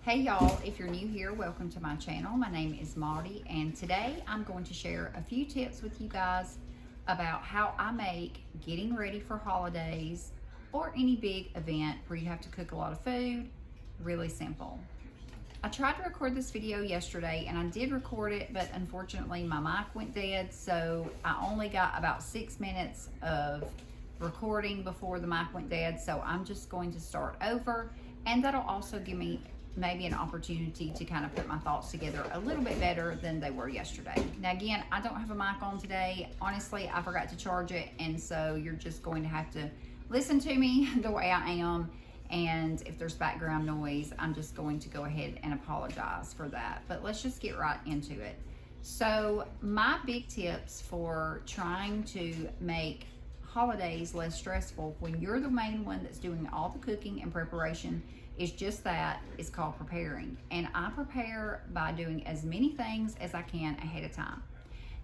Hey y'all, if you're new here, welcome to my channel. My name is Maudie, and today I'm going to share a few tips with you guys about how I make getting ready for holidays or any big event where you have to cook a lot of food really simple. I tried to record this video yesterday and I did record it, but unfortunately my mic went dead, so I only got about 6 minutes of recording before the mic went dead. So I'm just going to start over, and that'll also give me maybe an opportunity to kind of put my thoughts together a little bit better than they were yesterday. Now again, I don't have a mic on today. Honestly, I forgot to charge it, and so you're just going to have to listen to me the way I am. And if there's background noise, I'm just going to go ahead and apologize for that. But let's just get right into it. So my big tips for trying to make holidays less stressful when you're the main one that's doing all the cooking and preparation is just that. It's called preparing. And I prepare by doing as many things as I can ahead of time.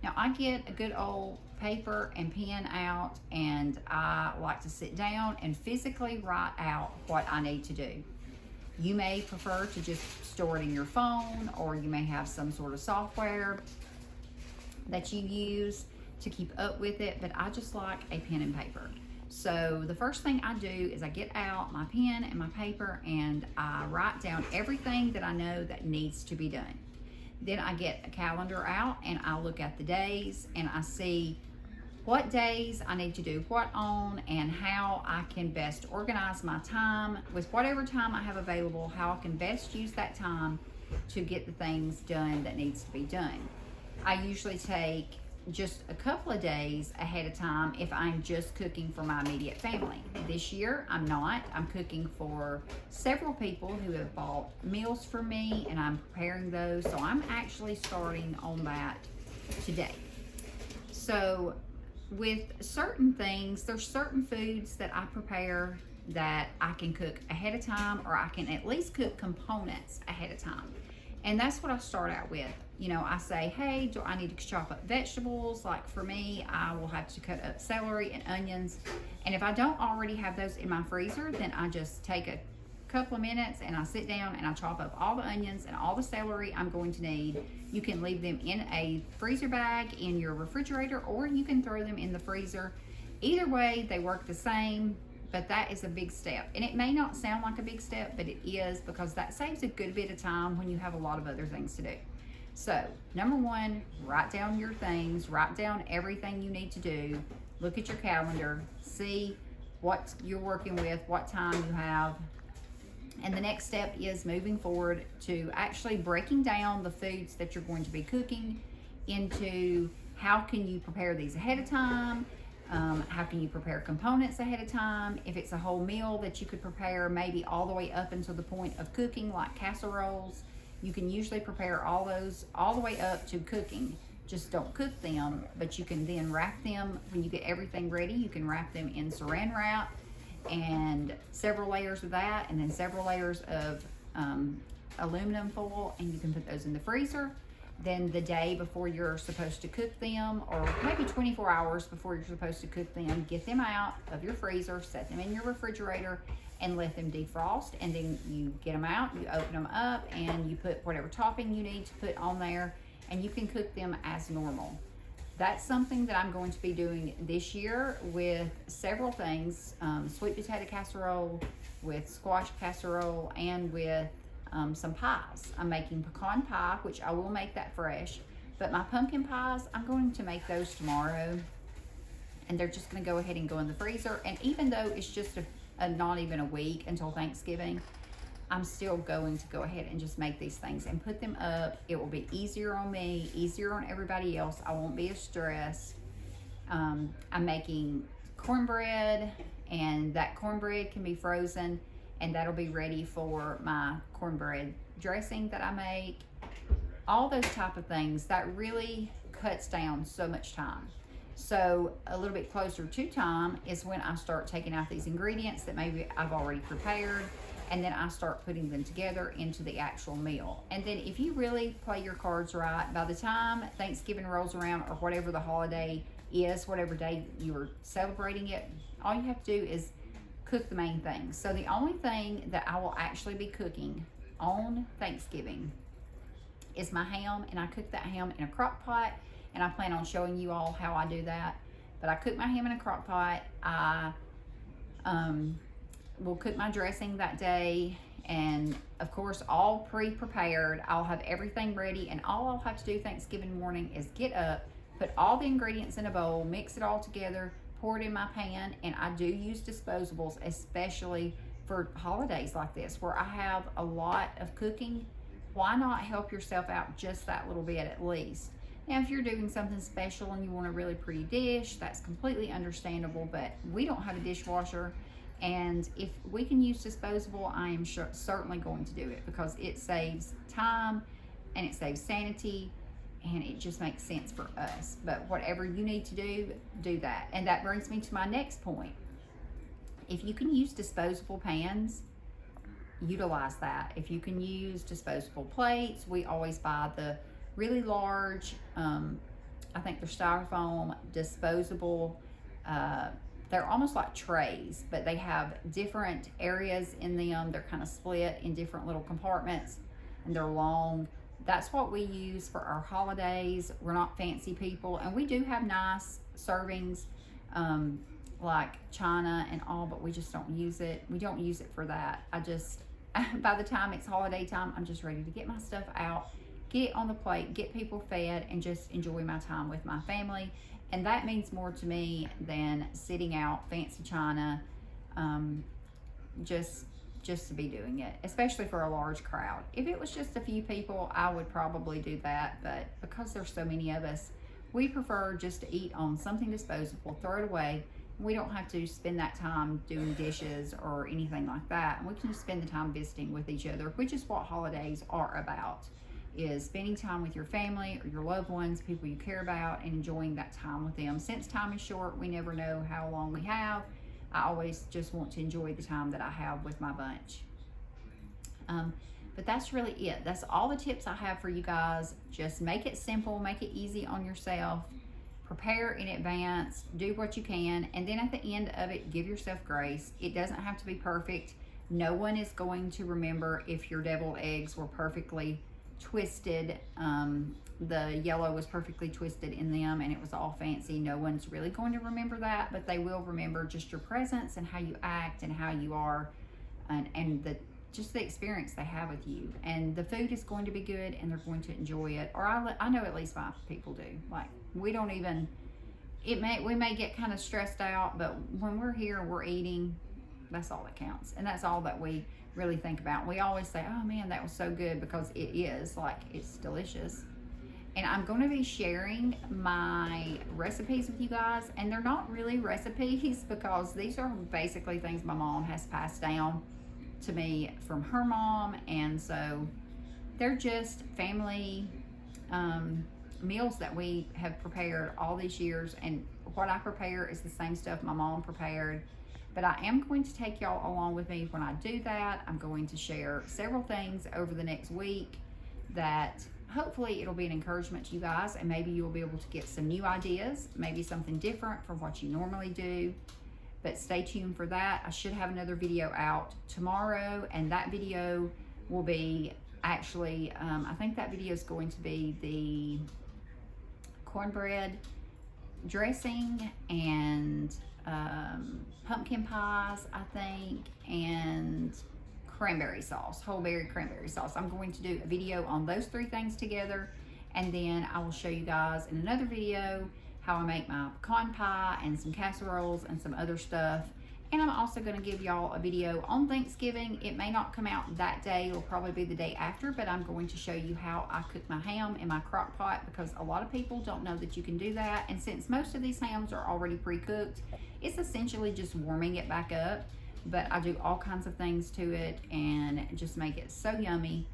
Now I get a good old paper and pen out, and I like to sit down and physically write out what I need to do. You may prefer to just store it in your phone, or you may have some sort of software that you use to keep up with it, but I just like a pen and paper. So the first thing I do is I get out my pen and my paper and I write down everything that I know that needs to be done. Then I get a calendar out and I look at the days and I see what days I need to do what on and how I can best organize my time with whatever time I have available, how I can best use that time to get the things done that needs to be done. I usually take just a couple of days ahead of time if I'm just cooking for my immediate family. This year I'm not. I'm cooking for several people who have bought meals for me, and I'm preparing those. So I'm actually starting on that today. So with certain things, there's certain foods that I prepare that I can cook ahead of time, or I can at least cook components ahead of time. And that's what I start out with. You know, I say, hey, do I need to chop up vegetables? Like for me, I will have to cut up celery and onions. And if I don't already have those in my freezer, then I just take a couple of minutes and I sit down and I chop up all the onions and all the celery I'm going to need. You can leave them in a freezer bag in your refrigerator, or you can throw them in the freezer. Either way, they work the same. But that is a big step, and it may not sound like a big step, but it is, because that saves a good bit of time when you have a lot of other things to do. So number one, write down your things, write down everything you need to do, look at your calendar, see what you're working with, what time you have. And the next step is moving forward to actually breaking down the foods that you're going to be cooking into how can you prepare these ahead of time. How can you prepare components ahead of time? If it's a whole meal that you could prepare maybe all the way up until the point of cooking, like casseroles, you can usually prepare all those all the way up to cooking. Just don't cook them, but you can then wrap them. When you get everything ready, you can wrap them in saran wrap and several layers of that, and then several layers of aluminum foil, and you can put those in the freezer. Then the day before you're supposed to cook them, or maybe 24 hours before you're supposed to cook them, get them out of your freezer, set them in your refrigerator, and let them defrost. And then you get them out, you open them up, and you put whatever topping you need to put on there, and you can cook them as normal. That's something that I'm going to be doing this year with several things, sweet potato casserole, with squash casserole, and with some pies. I'm making pecan pie, which I will make that fresh, but my pumpkin pies, I'm going to make those tomorrow, and they're just going to go ahead and go in the freezer. And even though it's just not even a week until Thanksgiving, I'm still going to go ahead and just make these things and put them up. It will be easier on me, easier on everybody else. I won't be as stressed. I'm making cornbread, and that cornbread can be frozen, and that'll be ready for my cornbread dressing that I make. All those type of things, that really cuts down so much time. So a little bit closer to time is when I start taking out these ingredients that maybe I've already prepared, and then I start putting them together into the actual meal. And then if you really play your cards right, by the time Thanksgiving rolls around, or whatever the holiday is, whatever day you are celebrating it, all you have to do is cook the main things. So the only thing that I will actually be cooking on Thanksgiving is my ham, and I cook that ham in a crock pot, and I plan on showing you all how I do that. But I cook my ham in a crock pot. I will cook my dressing that day, and of course all pre-prepared. I'll have everything ready, and all I'll have to do Thanksgiving morning is get up, put all the ingredients in a bowl, mix it all together, pour it in my pan. And I do use disposables, especially for holidays like this where I have a lot of cooking. Why not help yourself out just that little bit at least? Now, if you're doing something special and you want a really pretty dish, that's completely understandable, but we don't have a dishwasher. And if we can use disposable, I am certainly going to do it, because it saves time and it saves sanity, and it just makes sense for us. But whatever you need to do, do that. And that brings me to my next point. If you can use disposable pans, utilize that. If you can use disposable plates, we always buy the really large, I think they're styrofoam, disposable, they're almost like trays, but they have different areas in them. They're kind of split in different little compartments, and they're long. That's what we use for our holidays. We're not fancy people, and we do have nice servings, like china and all, but we just don't use it. We don't use it for that. By the time it's holiday time, I'm just ready to get my stuff out, get it on the plate, get people fed, and just enjoy my time with my family. And that means more to me than sitting out fancy china, just to be doing it, especially for a large crowd. If it was just a few people, I would probably do that, but because there's so many of us, we prefer just to eat on something disposable, throw it away. We don't have to spend that time doing dishes or anything like that. And we can just spend the time visiting with each other, which is what holidays are about, is spending time with your family or your loved ones, people you care about, and enjoying that time with them. Since time is short, we never know how long we have. I always just want to enjoy the time that I have with my bunch. But that's really it. That's all the tips I have for you guys. Just make it simple, make it easy on yourself. Prepare in advance, do what you can, and then at the end of it, give yourself grace. It doesn't have to be perfect. No one is going to remember if your deviled eggs were perfectly twisted, the yellow was perfectly twisted in them and it was all fancy. No one's really going to remember that, but they will remember just your presence and how you act and how you are, and just the experience they have with you. And the food is going to be good, and they're going to enjoy it. Or I know at least my people do. Like, we don't even, we may get kind of stressed out, but when we're here and we're eating, that's all that counts. And that's all that we really think about. We always say, oh man, that was so good, because it is, like, it's delicious. And I'm going to be sharing my recipes with you guys, and they're not really recipes, because these are basically things my mom has passed down to me from her mom, and so they're just family meals that we have prepared all these years. And what I prepare is the same stuff my mom prepared. But I am going to take y'all along with me when I do that. I'm going to share several things over the next week that hopefully it'll be an encouragement to you guys, and maybe you'll be able to get some new ideas, maybe something different from what you normally do. But stay tuned for that. I should have another video out tomorrow, and that video will be actually, I think that video is going to be the cornbread dressing and pumpkin pies, I think, and cranberry sauce, whole berry cranberry sauce. I'm going to do a video on those three things together, and then I will show you guys in another video how I make my pecan pie and some casseroles and some other stuff. And I'm also going to give y'all a video on Thanksgiving. It may not come out that day, it'll probably be the day after, but I'm going to show you how I cook my ham in my crock pot, because a lot of people don't know that you can do that. And since most of these hams are already pre-cooked, it's essentially just warming it back up. But I do all kinds of things to it and just make it so yummy.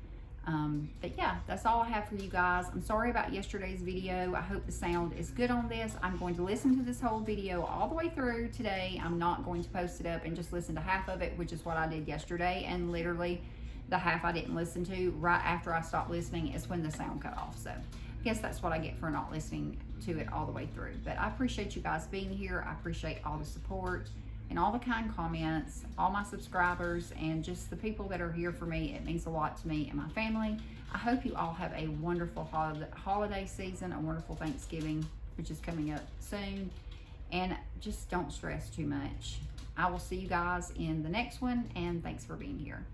But yeah, that's all I have for you guys. I'm sorry about yesterday's video. I hope the sound is good on this. I'm going to listen to this whole video all the way through today. I'm not going to post it up and just listen to half of it, which is what I did yesterday. And literally the half I didn't listen to, right after I stopped listening, is when the sound cut off. So I guess that's what I get for not listening to it all the way through. But I appreciate you guys being here. I appreciate all the support and all the kind comments, all my subscribers, and just the people that are here for me. It means a lot to me and my family. I hope you all have a wonderful holiday season, a wonderful Thanksgiving, which is coming up soon. And just don't stress too much. I will see you guys in the next one, and thanks for being here.